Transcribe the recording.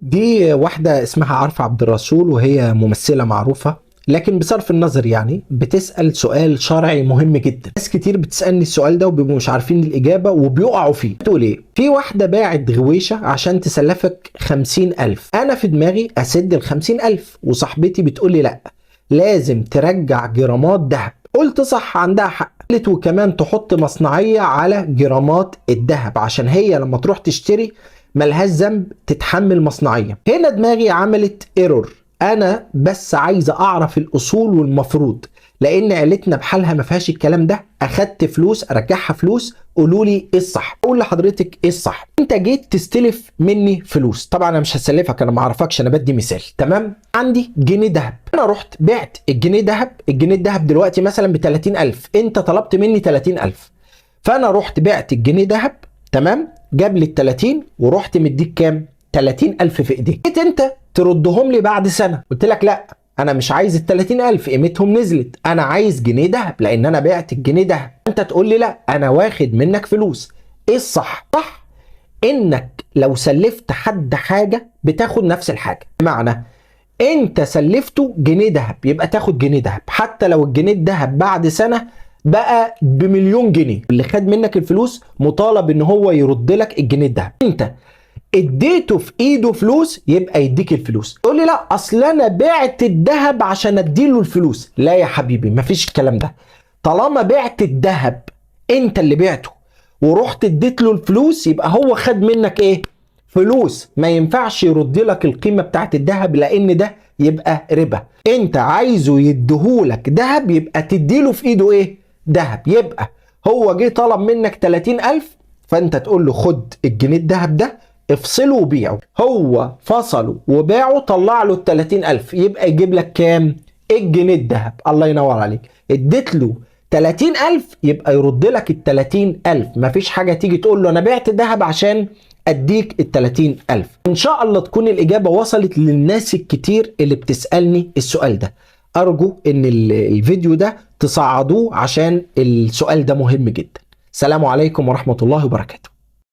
دي واحدة اسمها عارفة عبد الرسول وهي ممثلة معروفة، لكن بصرف النظر يعني بتسأل سؤال شرعي مهم جدا. ناس كتير بتسألني السؤال ده وبيبقوا مش عارفين الإجابة وبيقعوا فيه. بتقول إيه؟ في واحدة باعت غويشة عشان تسلفك 50,000. أنا في دماغي أسد ال50,000، وصاحبتي بتقولي لأ، لازم ترجع جرامات دهب. قلت صح، عندها حق. قالت وكمان تحط مصنعية على جرامات الذهب عشان هي لما تروح تشتري ملهاش ذنب تتحمل مصنعية. هنا دماغي عملت ايرور. انا بس عايزة اعرف الاصول والمفروض، لان عيلتنا بحالها ما فيهاش الكلام ده. اخدت فلوس ارجعها فلوس، قولوا لي ايه الصح. اقول لحضرتك ايه الصح. انت جيت تستلف مني فلوس، طبعا انا مش هسلفك، انا ما اعرفكش، انا بدي مثال. تمام؟ عندي جنيه ذهب، انا رحت بعت الجنيه ذهب. الجنيه الذهب دلوقتي مثلا ب 30,000، انت طلبت مني 30,000، فانا رحت بعت الجنيه ذهب. تمام؟ جاب لي ال 30 ورحت مديك كام؟ 30,000 في ايديك. جيت انت تردهم لي بعد سنه، قلت لك لا، انا مش عايز ال 30,000، قيمتهم نزلت، انا عايز جنيه ذهب لان انا بعت الجنيه ذهب. انت تقول لي لا، انا واخد منك فلوس. ايه الصح؟ صح انك لو سلفت حد حاجه بتاخد نفس الحاجه. بمعنى انت سلفته جنيه ذهب يبقى تاخد جنيه ذهب، حتى لو الجنيه الذهب بعد سنه بقى بمليون جنيه. اللي خد منك الفلوس مطالب ان هو يرد لك الجنيه الذهب. انت اديته في ايده فلوس يبقى يديك الفلوس. تقول لي لا، اصل انا بعت الذهب عشان اديله الفلوس. لا يا حبيبي، مفيش الكلام ده. طالما بعت الذهب، انت اللي بعته ورحت اديت له الفلوس، يبقى هو خد منك ايه؟ فلوس. ما ينفعش يرد لك القيمه بتاعت الذهب، لان ده يبقى ربا. انت عايزه يديهولك ذهب يبقى تديله في ايده ايه؟ ذهب. يبقى هو جه طلب منك 30,000، فانت تقول له خد الجنيه الذهب ده افصله وبيعه. هو فصله وباعه، طلع له ال 30,000، يبقى يجيب لك كام؟ الجنيه الذهب. الله ينور عليك. اديت له 30,000 يبقى يرد لك ال 30,000. مفيش حاجة تيجي تقول له أنا بعت ذهب عشان أديك ال 30,000. إن شاء الله تكون الإجابة وصلت للناس الكتير اللي بتسألني السؤال ده. أرجو إن الفيديو ده تصعدوه عشان السؤال ده مهم جدا. سلام عليكم ورحمة الله وبركاته.